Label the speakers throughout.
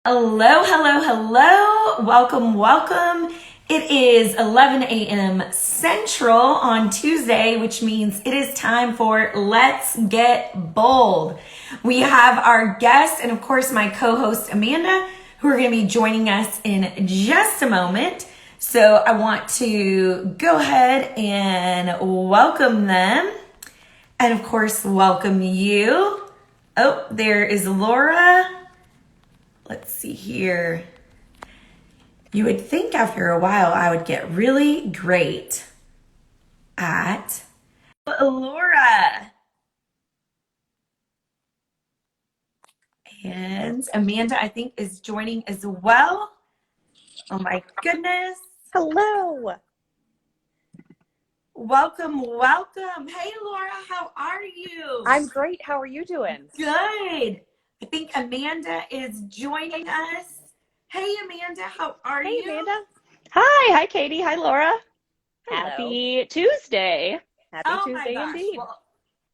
Speaker 1: Hello, hello, hello. Welcome, welcome. It is 11 a.m. Central on Tuesday, which means it is time for Let's Get Bold. We have our guest and, of course, my co-host Amanda, who are going to be joining us in just a moment. So I want to go ahead and welcome them. And, of course, welcome you. Oh, there is Laura. Let's see here. You would think after a while I would get really great at Laura. And Amanda, I think, is joining as well. Oh my goodness.
Speaker 2: Hello.
Speaker 1: Welcome, welcome. Hey Laura, how are you?
Speaker 2: I'm great. How are you doing?
Speaker 1: Good. I think Amanda is joining us. Hey Amanda, how are
Speaker 2: Hey,
Speaker 1: you?
Speaker 2: Amanda.
Speaker 3: Hi Katie. Hi, Laura.
Speaker 2: Hello.
Speaker 3: Happy Tuesday.
Speaker 2: Happy
Speaker 1: Oh my
Speaker 2: Tuesday
Speaker 1: gosh.
Speaker 2: indeed.
Speaker 1: Well,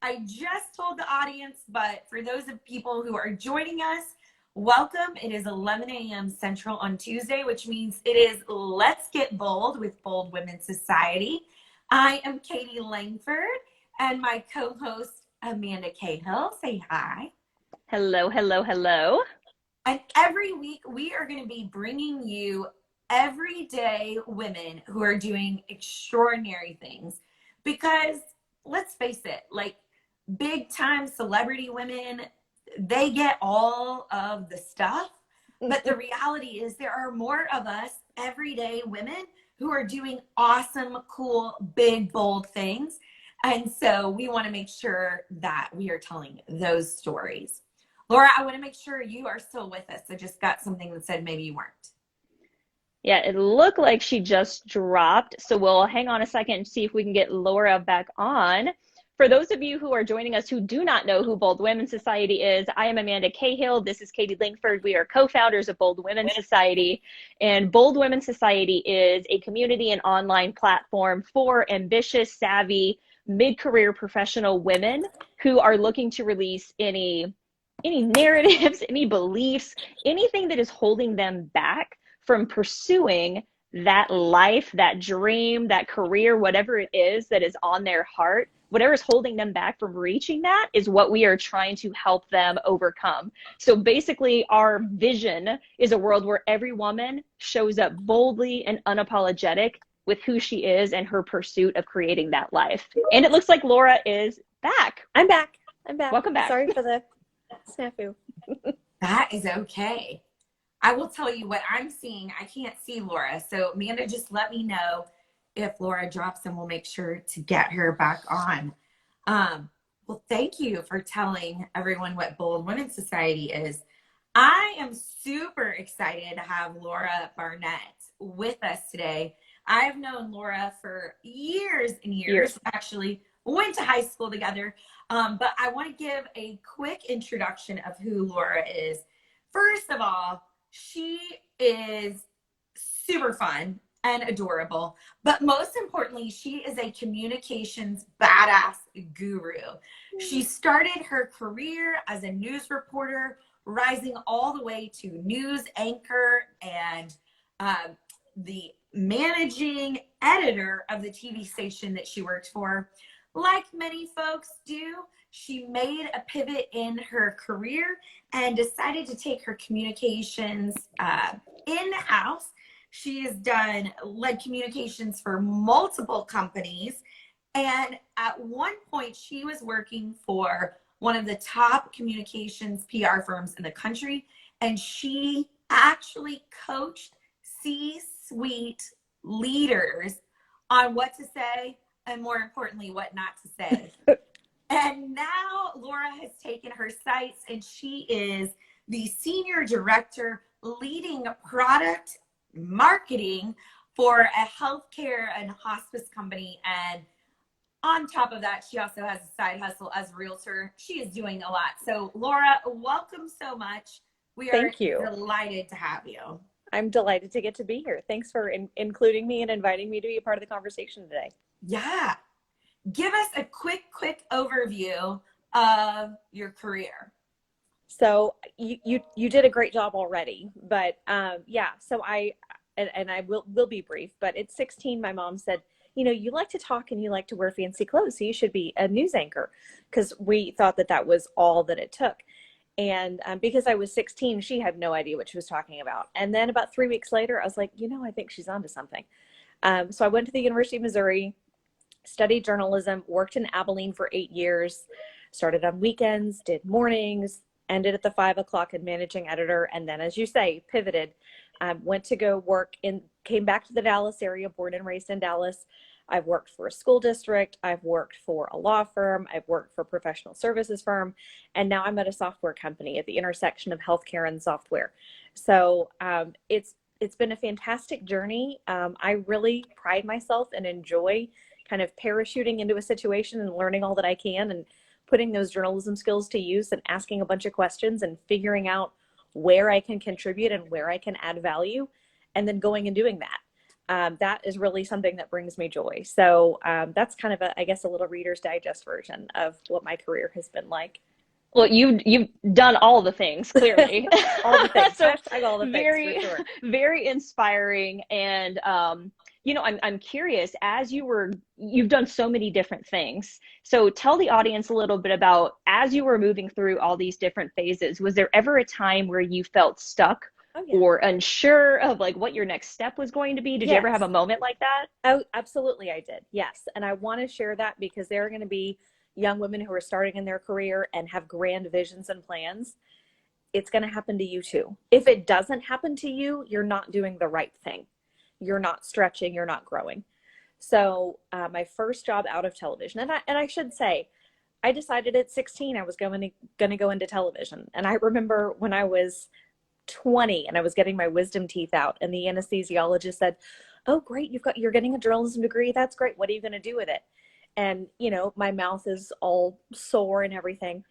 Speaker 1: I just told the audience, but for those of people who are joining us, welcome. It is 11 a.m. Central on Tuesday, which means it is Let's Get Bold with Bold Women's Society. I am Katie Langford and my co-host Amanda Cahill. Say hi.
Speaker 3: Hello, hello, hello.
Speaker 1: And every week we are going to be bringing you everyday women who are doing extraordinary things. Because let's face it, like big time celebrity women, they get all of the stuff. But the reality is there are more of us everyday women who are doing awesome, cool, big, bold things. And so we want to make sure that we are telling those stories. Laura, I want to make sure you are still with us. I just got something that said maybe you weren't.
Speaker 3: Yeah, it looked like she just dropped, so we'll hang on a second and see if we can get Laura back on. For those of you who are joining us who do not know who Bold Women's Society is, I am Amanda Cahill. This is Katie Langford. We are co-founders of Bold Women's Society, and Bold Women's Society is a community and online platform for ambitious, savvy, mid-career professional women who are looking to release any narratives, any beliefs, anything that is holding them back from pursuing that life, that dream, that career, whatever it is that is on their heart, whatever is holding them back from reaching that is what we are trying to help them overcome. So basically, our vision is a world where every woman shows up boldly and unapologetic with who she is and her pursuit of creating that life. And it looks like Laura is back.
Speaker 2: I'm back.
Speaker 3: Welcome back.
Speaker 2: Sorry for the snafu.
Speaker 1: That is okay. I will tell you what I'm seeing. I can't see Laura. So Amanda, just let me know if Laura drops and we'll make sure to get her back on. Well, thank you for telling everyone what Bold Women's Society is. I am super excited to have Laura Barnett with us today. I've known Laura for years and years. Actually, went to high school together. But I want to give a quick introduction of who Laura is. First of all, she is super fun and adorable, but most importantly, she is a communications badass guru. She started her career as a news reporter, rising all the way to news anchor and the managing editor of the TV station that she worked for. Like many folks do, she made a pivot in her career and decided to take her communications in-house. She has led communications for multiple companies. And at one point, she was working for one of the top communications PR firms in the country. And she actually coached C-suite leaders on what to say and, more importantly, what not to say. And now Laura has taken her sights and she is the senior director leading product marketing for a healthcare and hospice company. And on top of that, she also has a side hustle as a realtor. She is doing a lot. So Laura, welcome so much. We are delighted to have you.
Speaker 2: I'm delighted to get to be here. Thanks for including me and inviting me to be a part of the conversation today.
Speaker 1: Yeah. Give us a quick overview of your career.
Speaker 2: So you did a great job already, but yeah. So I will be brief. But at 16, my mom said, you know, you like to talk and you like to wear fancy clothes, so you should be a news anchor, because we thought that that was all that it took. And because I was 16, she had no idea what she was talking about. And then about 3 weeks later, I was like, you know, I think she's onto something. So I went to the University of Missouri, studied journalism, worked in Abilene for 8 years, started on weekends, did mornings, ended at the 5 o'clock and managing editor. And then, as you say, pivoted, went to go work in, came back to the Dallas area, born and raised in Dallas. I've worked for a school district. I've worked for a law firm. I've worked for a professional services firm. And now I'm at a software company at the intersection of healthcare and software. So it's been a fantastic journey. I really pride myself and enjoy kind of parachuting into a situation and learning all that I can and putting those journalism skills to use and asking a bunch of questions and figuring out where I can contribute and where I can add value, and then going and doing that. That is really something that brings me joy. So that's kind of I guess, a little Reader's Digest version of what my career has been like.
Speaker 3: Well, you've done all the things, clearly.
Speaker 2: All the things.
Speaker 3: So
Speaker 2: All the
Speaker 3: very,
Speaker 2: things, for sure.
Speaker 3: very inspiring. And you know, I'm curious, as you've done so many different things. So tell the audience a little bit about, as you were moving through all these different phases, was there ever a time where you felt stuck or unsure of like what your next step was going to be? Did you ever have a moment like that?
Speaker 2: Oh, absolutely, I did. Yes. And I want to share that because there are going to be young women who are starting in their career and have grand visions and plans. It's going to happen to you too. If it doesn't happen to you, you're not doing the right thing. You're not stretching, you're not growing. So my first job out of television, and I should say, I decided at 16 I was going to go into television. And I remember when I was 20 and I was getting my wisdom teeth out, and the anesthesiologist said, "Oh, great, you're getting a journalism degree. That's great. What are you going to do with it?" And, you know, my mouth is all sore and everything.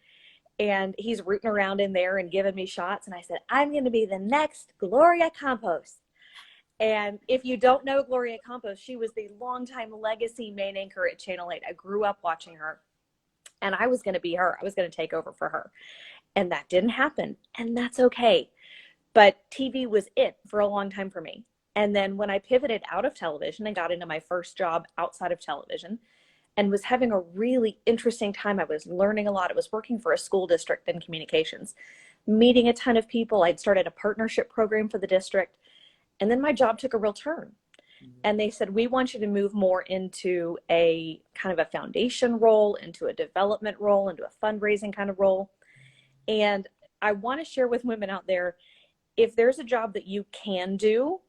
Speaker 2: And he's rooting around in there and giving me shots. And I said, "I'm going to be the next Gloria Campos." And if you don't know Gloria Campos, she was the longtime legacy main anchor at Channel 8. I grew up watching her, and I was going to be her. I was going to take over for her. And that didn't happen. And that's okay. But TV was it for a long time for me. And then when I pivoted out of television and got into my first job outside of television and was having a really interesting time, I was learning a lot. I was working for a school district in communications, meeting a ton of people. I'd started a partnership program for the district. And then my job took a real turn. And they said, "We want you to move more into a kind of a foundation role, into a development role, into a fundraising kind of role." And I want to share with women out there, if there's a job that you can do,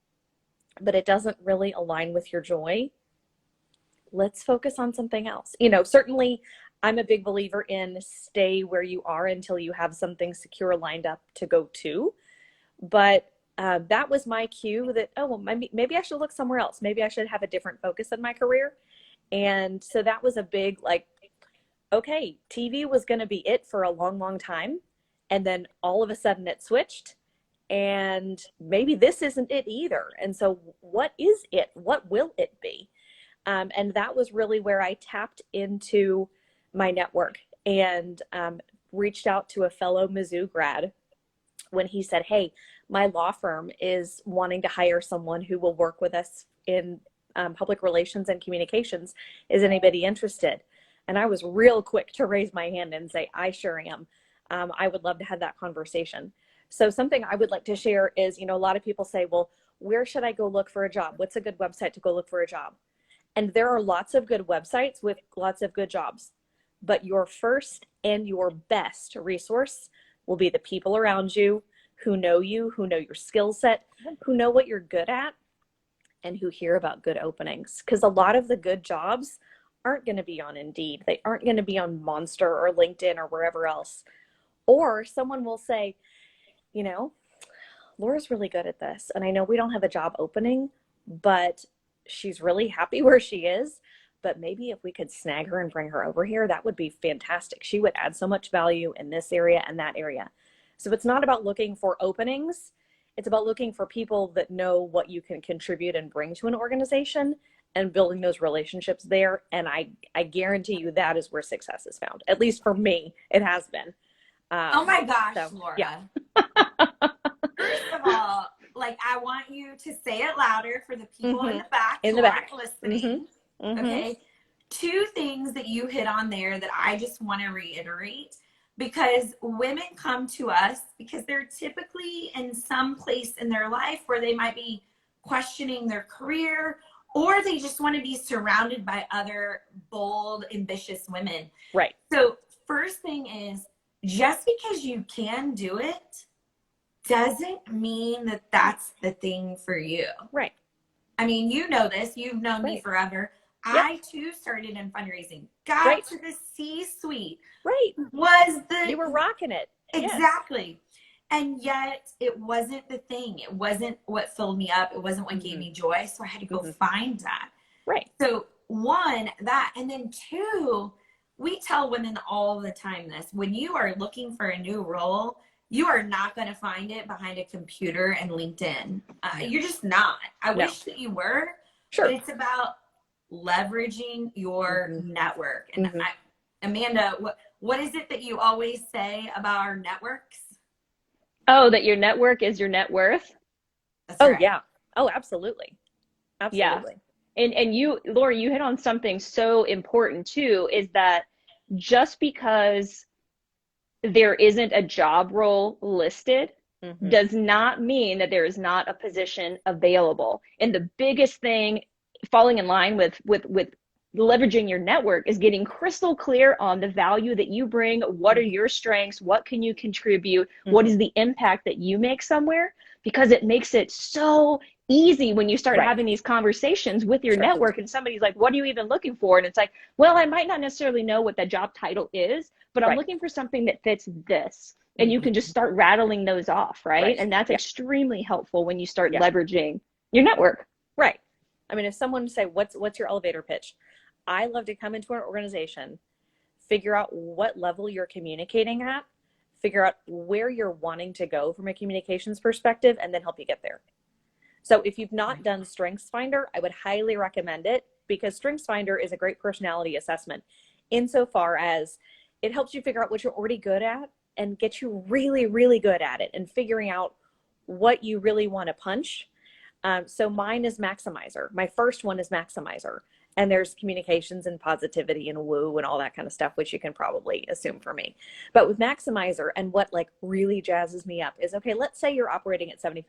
Speaker 2: but it doesn't really align with your joy, let's focus on something else. You know, certainly I'm a big believer in stay where you are until you have something secure lined up to go to. But that was my cue that, oh, well, maybe I should look somewhere else. Maybe I should have a different focus in my career. And so that was a big, like, okay, TV was going to be it for a long, long time. And then all of a sudden it switched. And maybe this isn't it either. And so what is it? What will it be? And that was really where I tapped into my network and reached out to a fellow Mizzou grad when he said, "Hey, my law firm is wanting to hire someone who will work with us in public relations and communications. Is anybody interested?" And I was real quick to raise my hand and say, "I sure am. I would love to have that conversation." So something I would like to share is, you know, a lot of people say, "Well, where should I go look for a job? What's a good website to go look for a job?" And there are lots of good websites with lots of good jobs. But your first and your best resource will be the people around you who know your skill set, who know what you're good at, and who hear about good openings. Because a lot of the good jobs aren't going to be on Indeed. They aren't going to be on Monster or LinkedIn or wherever else. Or someone will say, you know, "Laura's really good at this. And I know we don't have a job opening, but she's really happy where she is. But maybe if we could snag her and bring her over here, that would be fantastic. She would add so much value in this area and that area." So it's not about looking for openings. It's about looking for people that know what you can contribute and bring to an organization and building those relationships there. And I guarantee you that is where success is found. At least for me, it has been.
Speaker 1: Oh my gosh,
Speaker 2: So, yeah.
Speaker 1: Laura. First of all, like, I want you to say it louder for the people in the back
Speaker 2: In
Speaker 1: who
Speaker 2: the back.
Speaker 1: aren't listening. Okay. Two things that you hit on there that I just want to reiterate, because women come to us because they're typically in some place in their life where they might be questioning their career, or they just want to be surrounded by other bold, ambitious women.
Speaker 2: Right.
Speaker 1: So first thing is, just because you can do it doesn't mean that that's the thing for you.
Speaker 2: Right.
Speaker 1: I mean, you know this, you've known me
Speaker 2: Right.
Speaker 1: forever.
Speaker 2: Yep.
Speaker 1: I too started in fundraising, got
Speaker 2: Right.
Speaker 1: to the C-suite,
Speaker 2: Right.
Speaker 1: was the
Speaker 2: You were rocking it.
Speaker 1: exactly. Yes. And yet it wasn't the thing. It wasn't what filled me up. It wasn't what gave me joy. So I had to go find that.
Speaker 2: Right.
Speaker 1: So one, that, and then two, we tell women all the time this: when you are looking for a new role, you are not going to find it behind a computer and LinkedIn. You're just not. I wish that you were.
Speaker 2: Sure.
Speaker 1: But it's about leveraging your network. And Amanda, what is it that you always say about our networks?
Speaker 3: Oh, that your network is your net worth.
Speaker 1: That's right.
Speaker 2: Yeah. Oh, absolutely. Absolutely.
Speaker 3: Yeah. And you, Laura, you hit on something so important too, is that just because there isn't a job role listed does not mean that there is not a position available. And the biggest thing, falling in line with leveraging your network, is getting crystal clear on the value that you bring. What are your strengths? What can you contribute? What is the impact that you make somewhere? Because it makes it so easy when you start having these conversations with your network, and somebody's like, what are you even looking for? And it's like, well, I might not necessarily know what the job title is, but I'm looking for something that fits this. And you can just start rattling those off, right? And that's extremely helpful when you start leveraging your network.
Speaker 2: Right. I mean, if someone say, what's your elevator pitch? I love to come into an organization, figure out what level you're communicating at, figure out where you're wanting to go from a communications perspective, and then help you get there. So if you've not done StrengthsFinder, I would highly recommend it, because StrengthsFinder is a great personality assessment insofar as it helps you figure out what you're already good at and get you really, really good at it, and figuring out what you really want to punch. So mine is Maximizer. My first one is Maximizer. And there's communications and positivity and woo and all that kind of stuff, which you can probably assume for me. But with Maximizer, and what like really jazzes me up is, okay, let's say you're operating at 75%.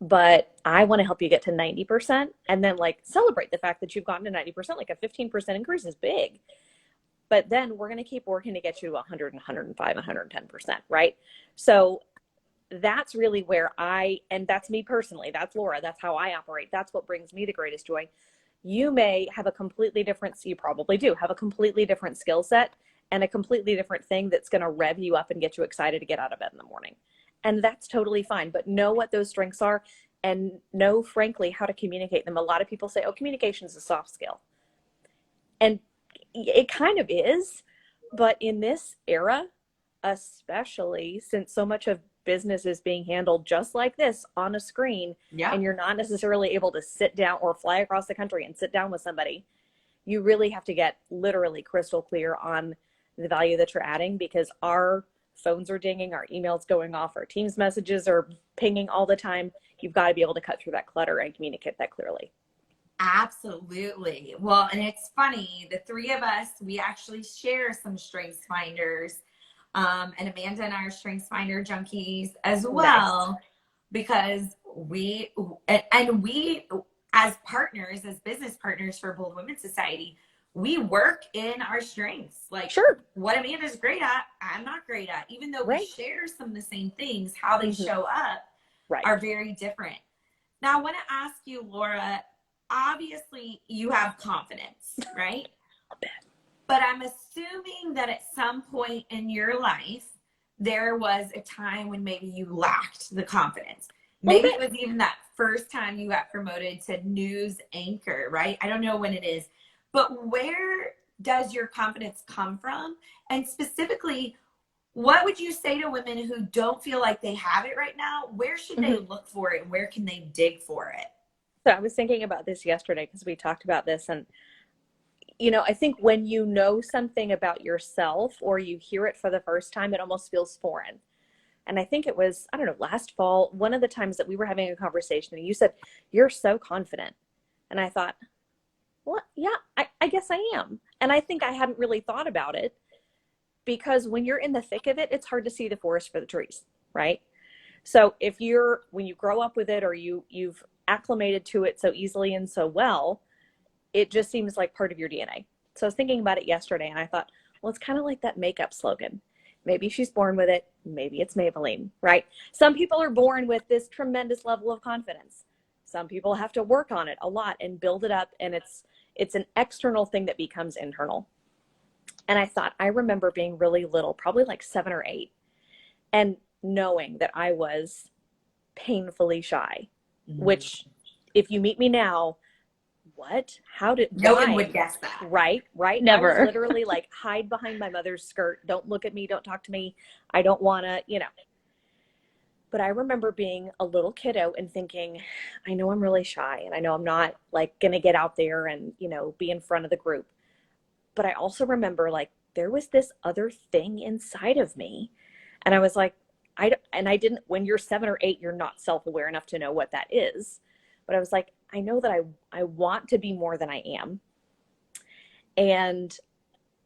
Speaker 2: But I want to help you get to 90%, and then like celebrate the fact that you've gotten to 90%. Like a 15% increase is big. But then we're going to keep working to get you to 100, 105, 110%, right? So that's really where and that's me personally, that's Laura, that's how I operate. That's what brings me the greatest joy. You may have a completely different, you probably do have a completely different skill set and a completely different thing that's going to rev you up and get you excited to get out of bed in the morning. And that's totally fine. But know what those strengths are, and know, frankly, how to communicate them. A lot of people say, oh, communication is a soft skill. And it kind of is. But in this era, especially since so much of business is being handled just like this on a screen, and you're not necessarily able to sit down or fly across the country and sit down with somebody, you really have to get literally crystal clear on the value that you're adding, because our phones are dinging, our emails going off, our Teams messages are pinging all the time. You've got to be able to cut through that clutter and communicate that clearly.
Speaker 1: Absolutely. Well, and it's funny, the three of us, we actually share some strengths finders. And Amanda and I are StrengthsFinder junkies as well, because we as partners, as business partners for Bold Women's Society, we work in our strengths. Like, what Amanda's great at, I'm not great at. Even though we share some of the same things, how they show up are very different. Now, I want to ask you, Laura, obviously you have confidence, right? But I'm assuming that at some point in your life, there was a time when maybe you lacked the confidence. Maybe it was even that first time you got promoted to news anchor, right? I don't know when it is. But where does your confidence come from? And specifically, what would you say to women who don't feel like they have it right now? Where should they look for it? Where can they dig for it?
Speaker 2: So I was thinking about this yesterday, because we talked about this, and I think when you know something about yourself or you hear it for the first time, it almost feels foreign. And I think it was, I don't know, last fall, one of the times that we were having a conversation and you said, "You're so confident." And I thought, well, yeah, I guess I am. And I think I hadn't really thought about it because when you're in the thick of it, it's hard to see the forest for the trees, right? So when you grow up with it or you've acclimated to it so easily and so well, it just seems like part of your DNA. So I was thinking about it yesterday and I thought, well, it's kind of like that makeup slogan. Maybe she's born with it. Maybe it's Maybelline, right? Some people are born with this tremendous level of confidence. Some people have to work on it a lot and build it up. And it's an external thing that becomes internal. And I thought, I remember being really little, probably like 7 or 8, and knowing that I was painfully shy, which if you meet me now, what?
Speaker 1: No one
Speaker 2: why?
Speaker 1: would guess that.
Speaker 2: Right.
Speaker 3: Never.
Speaker 2: I was literally like, hide behind my mother's skirt. Don't look at me. Don't talk to me. I don't want to, But I remember being a little kiddo and thinking, I know I'm really shy and I know I'm not like going to get out there and, be in front of the group. But I also remember like there was this other thing inside of me. And I was like, when you're 7 or 8, you're not self-aware enough to know what that is. But I was like, I know that I want to be more than I am. And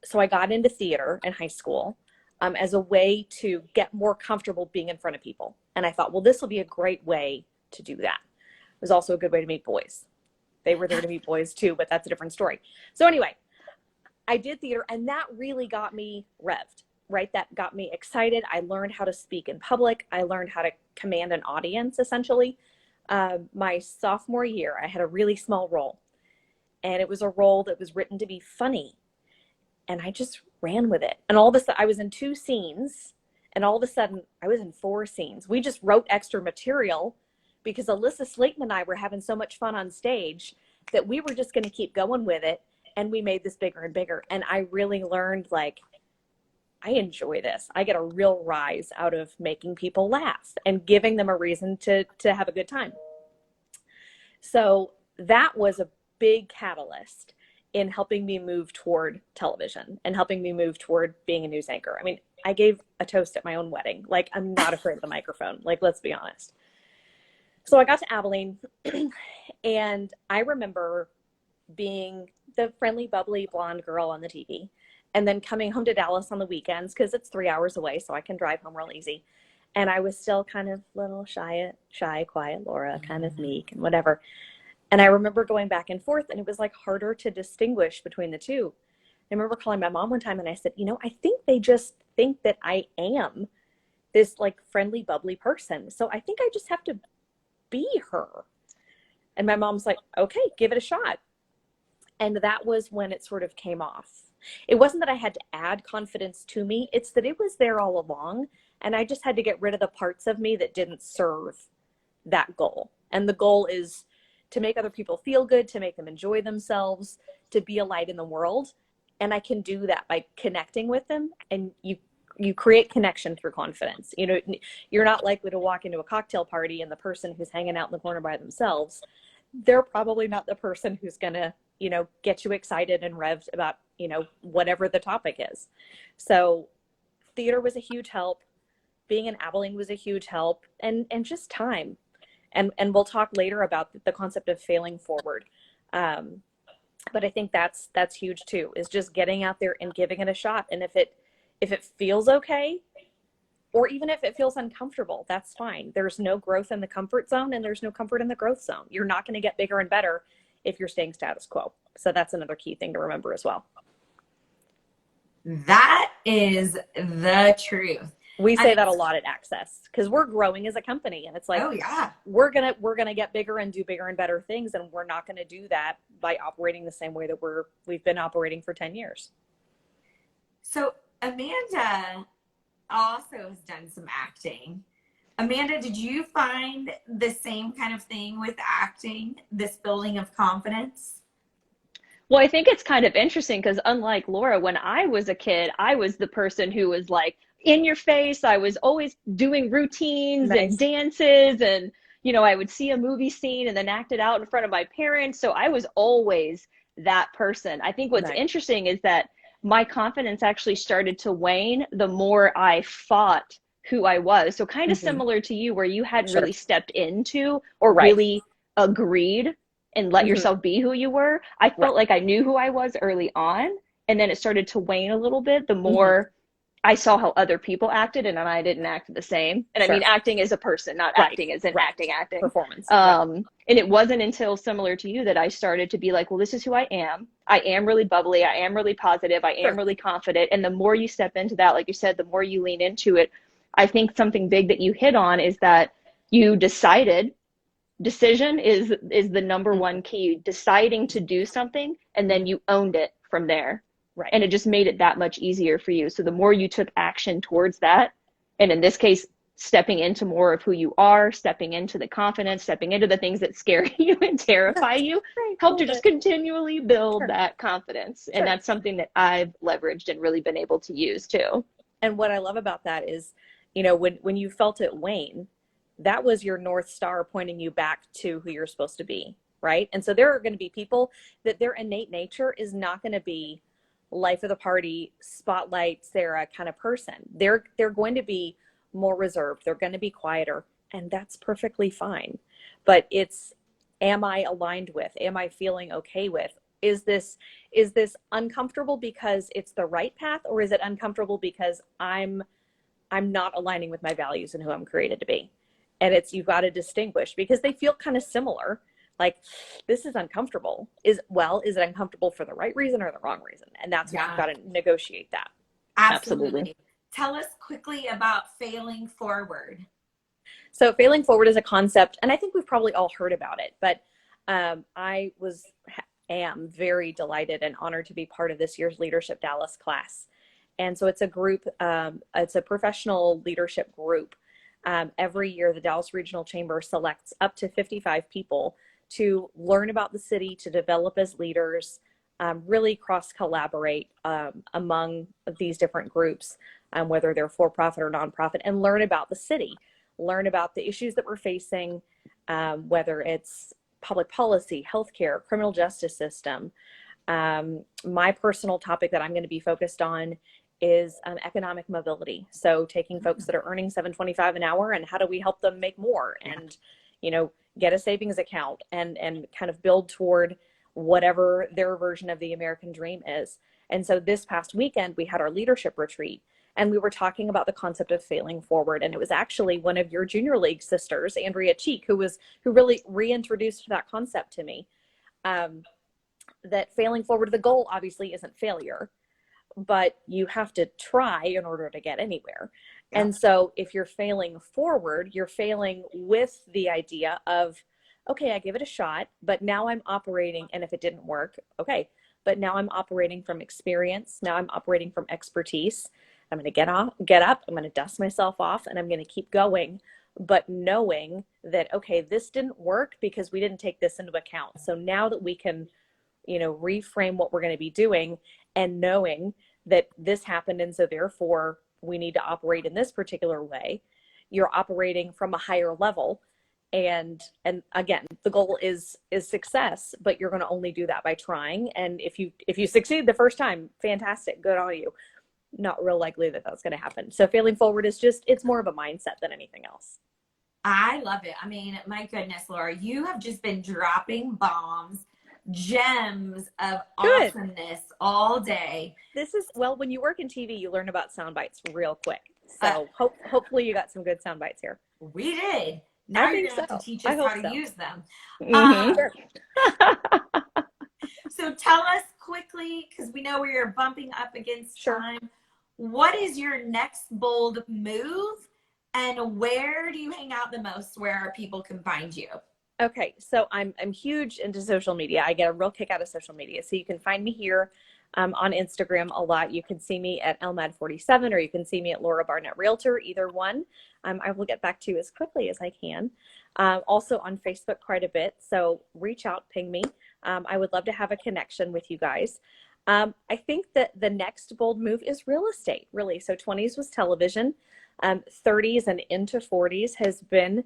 Speaker 2: so I got into theater in high school as a way to get more comfortable being in front of people. And I thought, well, this will be a great way to do that. It was also a good way to meet boys. They were there to meet boys too, but that's a different story. So anyway, I did theater and that really got me revved, right? That got me excited. I learned how to speak in public. I learned how to command an audience essentially. My sophomore year, I had a really small role and it was a role that was written to be funny. And I just ran with it. And all of a sudden I was in 2 scenes and all of a sudden I was in 4 scenes. We just wrote extra material because Alyssa Slayton and I were having so much fun on stage that we were just going to keep going with it. And we made this bigger and bigger. And I really learned like, I enjoy this. I get a real rise out of making people laugh and giving them a reason to have a good time. So that was a big catalyst in helping me move toward television and helping me move toward being a news anchor. I mean, I gave a toast at my own wedding. Like, I'm not afraid of the microphone. Like, let's be honest. So I got to Abilene and I remember being the friendly, bubbly, blonde girl on the TV and then coming home to Dallas on the weekends because it's 3 hours away, so I can drive home real easy. And I was still kind of little shy, quiet Laura, kind of meek and whatever. And I remember going back and forth and it was like harder to distinguish between the two. I remember calling my mom one time and I said, I think they just think that I am this like friendly, bubbly person. So I think I just have to be her. And my mom's like, okay, give it a shot. And that was when it sort of came off. It wasn't that I had to add confidence to me. It's that it was there all along. And I just had to get rid of the parts of me that didn't serve that goal. And the goal is to make other people feel good, to make them enjoy themselves, to be a light in the world. And I can do that by connecting with them. And you create connection through confidence. You're not likely to walk into a cocktail party and the person who's hanging out in the corner by themselves, they're probably not the person who's going to, get you excited and revved about, whatever the topic is. So theater was a huge help. Being in Abilene was a huge help, and just time. And we'll talk later about the concept of failing forward. But I think that's huge too, is just getting out there and giving it a shot. And if it feels okay, or even if it feels uncomfortable, that's fine. There's no growth in the comfort zone and there's no comfort in the growth zone. You're not going to get bigger and better if you're staying status quo. So that's another key thing to remember as well.
Speaker 1: That is the truth.
Speaker 2: We say that a lot at Access because we're growing as a company, and it's like,
Speaker 1: oh yeah,
Speaker 2: we're gonna get bigger and do bigger and better things, and we're not gonna do that by operating the same way that we've been operating for 10 years.
Speaker 1: So Amanda also has done some acting. Amanda, did you find the same kind of thing with acting, this building of confidence?
Speaker 3: Well, I think it's kind of interesting because unlike Laura, when I was a kid, I was the person who was like in your face. I was always doing routines and dances and, I would see a movie scene and then act it out in front of my parents. So I was always that person. I think what's
Speaker 2: Right.
Speaker 3: interesting is that my confidence actually started to wane the more I fought who I was. So kind of
Speaker 2: Mhm.
Speaker 3: similar to you, where you hadn't
Speaker 2: Sure.
Speaker 3: really stepped into or
Speaker 2: Right.
Speaker 3: really agreed and let
Speaker 2: Mhm.
Speaker 3: yourself be who you were. I
Speaker 2: Right.
Speaker 3: felt like I knew who I was early on, and then it started to wane a little bit the
Speaker 2: Mhm.
Speaker 3: more I saw how other people acted, and I didn't act the same. And I
Speaker 2: Sure.
Speaker 3: mean, acting as a person, not
Speaker 2: Right.
Speaker 3: acting as in
Speaker 2: Right.
Speaker 3: acting.
Speaker 2: Performance. Right.
Speaker 3: And it wasn't until similar to you that I started to be like, well, this is who I am. I am really bubbly. I am really positive. I am
Speaker 2: Sure.
Speaker 3: really confident. And the more you step into that, like you said, the more you lean into it. I think something big that you hit on is that you decided. Decision is the number
Speaker 2: Mhm.
Speaker 3: one key. Deciding to do something, and then you owned it from there,
Speaker 2: Right.
Speaker 3: and it just made it that much easier for you. So the more you took action towards that, and in this case, stepping into more of who you are, stepping into the confidence, stepping into the things that scare you and terrify you,
Speaker 2: Right. A
Speaker 3: helped
Speaker 2: little
Speaker 3: you just
Speaker 2: bit.
Speaker 3: continually build
Speaker 2: Sure.
Speaker 3: that confidence. And
Speaker 2: Sure.
Speaker 3: that's something that I've leveraged and really been able to use too.
Speaker 2: And what I love about that is, when you felt it wane, that was your North Star pointing you back to who you're supposed to be, right? And so there are going to be people that their innate nature is not going to be life of the party, spotlight Sarah kind of person. They're going to be more reserved. They're going to be quieter, and that's perfectly fine. But it's, am I aligned with? Am I feeling okay with? Is this uncomfortable because it's the right path, or is it uncomfortable because I'm not aligning with my values and who I'm created to be? And it's, you've got to distinguish because they feel kind of similar. Like, this is uncomfortable. Is it uncomfortable for the right reason or the wrong reason? And that's what you've
Speaker 1: Yeah,
Speaker 2: got to negotiate that.
Speaker 3: Absolutely.
Speaker 1: absolutely. Tell us quickly about failing forward.
Speaker 2: So failing forward is a concept, and I think we've probably all heard about it, but am very delighted and honored to be part of this year's Leadership Dallas class. And so it's a group, it's a professional leadership group. Every year, the Dallas Regional Chamber selects up to 55 people to learn about the city, to develop as leaders, really cross collaborate among these different groups, whether they're for profit or nonprofit, and learn about the city, learn about the issues that we're facing, whether it's public policy, healthcare, criminal justice system. My personal topic that I'm going to be focused on is economic mobility. So taking folks that are earning $7.25 an hour, and how do we help them make more, and get a savings account, and kind of build toward whatever their version of the American dream is. And so this past weekend we had our leadership retreat, and we were talking about the concept of failing forward. And it was actually one of your junior league sisters, Andrea Cheek, who really reintroduced that concept to me. That failing forward, the goal obviously isn't failure, but you have to try in order to get anywhere.
Speaker 1: Yeah.
Speaker 2: And so if you're failing forward, you're failing with the idea of, okay, I give it a shot, but now I'm operating, and if it didn't work, okay, but now I'm operating from experience. Now I'm operating from expertise. I'm going to get up, I'm going to dust myself off, and I'm going to keep going, but knowing that, okay, this didn't work because we didn't take this into account. So now that we can, reframe what we're going to be doing, and knowing that this happened, and so therefore we need to operate in this particular way, you're operating from a higher level. And again, the goal is success, but you're going to only do that by trying. And if you succeed the first time, fantastic, good on you. Not real likely that that's going to happen. So failing forward is it's more of a mindset than anything else.
Speaker 1: I love it. I mean, my goodness, Laura, you have just been dropping bombs, gems of
Speaker 2: Good.
Speaker 1: awesomeness all day.
Speaker 2: This is, well, when you work in TV, you learn about sound bites real quick. So hopefully you got some good sound bites here.
Speaker 1: We did.
Speaker 2: I
Speaker 1: Now you're
Speaker 2: think
Speaker 1: going to have
Speaker 2: so.
Speaker 1: to teach
Speaker 2: I
Speaker 1: us
Speaker 2: hope
Speaker 1: how to
Speaker 2: so.
Speaker 1: use them.
Speaker 3: Mm-hmm.
Speaker 2: Sure.
Speaker 1: So tell us quickly, because we know we are bumping up against
Speaker 2: Sure.
Speaker 1: time, what is your next bold move, and where do you hang out the most, where people can find you?
Speaker 2: Okay, so I'm huge into social media. I get a real kick out of social media. So you can find me here on Instagram a lot. You can see me at LMAD47, or you can see me at Laura Barnett Realtor, either one. I will get back to you as quickly as I can. Also on Facebook quite a bit. So reach out, ping me. I would love to have a connection with you guys. I think that the next bold move is real estate, really. So 20s was television. 30s and into 40s has been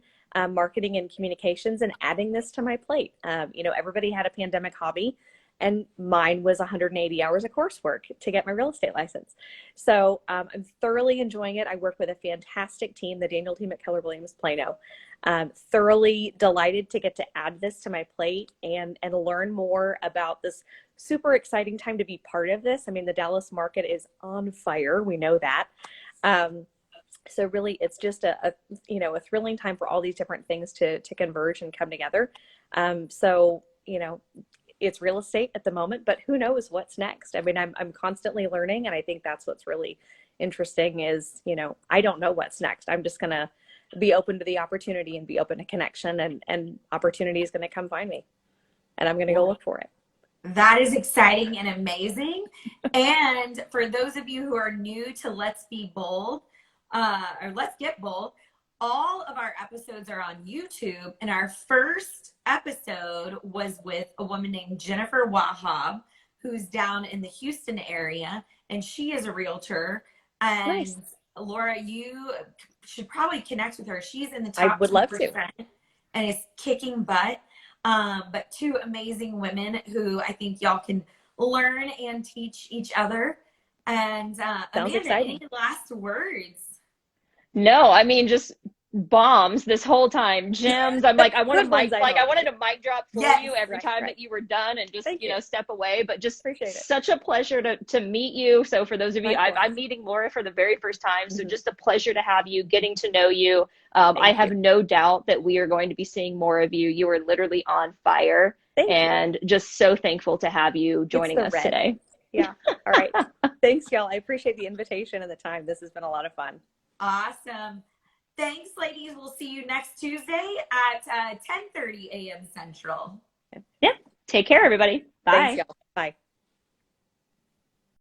Speaker 2: marketing and communications, and adding this to my plate. Everybody had a pandemic hobby, And mine was 180 hours of coursework to get my real estate license. So I'm thoroughly enjoying it. I work with a fantastic team, the Daniel team at Keller Williams Plano. Thoroughly delighted to get to add this to my plate and learn more about this super exciting time to be part of this. I mean, the Dallas market is on fire. We know that. So really, it's just a thrilling time for all these different things to converge and come together. So, it's real estate at the moment, but who knows what's next? I mean, I'm constantly learning, and I think that's what's really interesting is, I don't know what's next. I'm just going to be open to the opportunity and be open to connection, and opportunity is going to come find me, and I'm going to go look for it.
Speaker 1: That is exciting and amazing. And for those of you who are new to Let's Be Bold, or Let's Get Bold, all of our episodes are on YouTube. And our first episode was with a woman named Jennifer Wahab, who's down in the Houston area, and she is a realtor. And
Speaker 2: Nice.
Speaker 1: Laura, you should probably connect with her. She's in the
Speaker 2: I
Speaker 1: top
Speaker 2: would love to.
Speaker 1: 2% and is kicking butt. But two amazing women who I think y'all can learn and teach each other. And Amanda,
Speaker 2: exciting.
Speaker 1: any last words?
Speaker 3: No, I mean, just bombs this whole time. Gems. I'm like, I wanted a mic drop for
Speaker 1: Yes,
Speaker 3: you every time that you were done and just,
Speaker 2: Thank you.
Speaker 3: step away. But just
Speaker 2: Appreciate it.
Speaker 3: such a pleasure to meet you. So for those of you,
Speaker 2: Likewise.
Speaker 3: I'm meeting Laura for the very first time. So
Speaker 2: Mhm.
Speaker 3: just a pleasure to have you, getting to know you. I have no doubt that we are going to be seeing more of you. You are literally on fire.
Speaker 2: Thank you.
Speaker 3: And just so thankful to have you joining us
Speaker 2: red.
Speaker 3: today.
Speaker 2: Yeah. All right. Thanks, y'all. I appreciate the invitation and the time. This has been a lot of fun.
Speaker 1: Awesome. Thanks, ladies. We'll see you next Tuesday at 10:30 a.m. Central.
Speaker 3: Yeah. Take care, everybody. Bye.
Speaker 2: Thanks, y'all. Bye.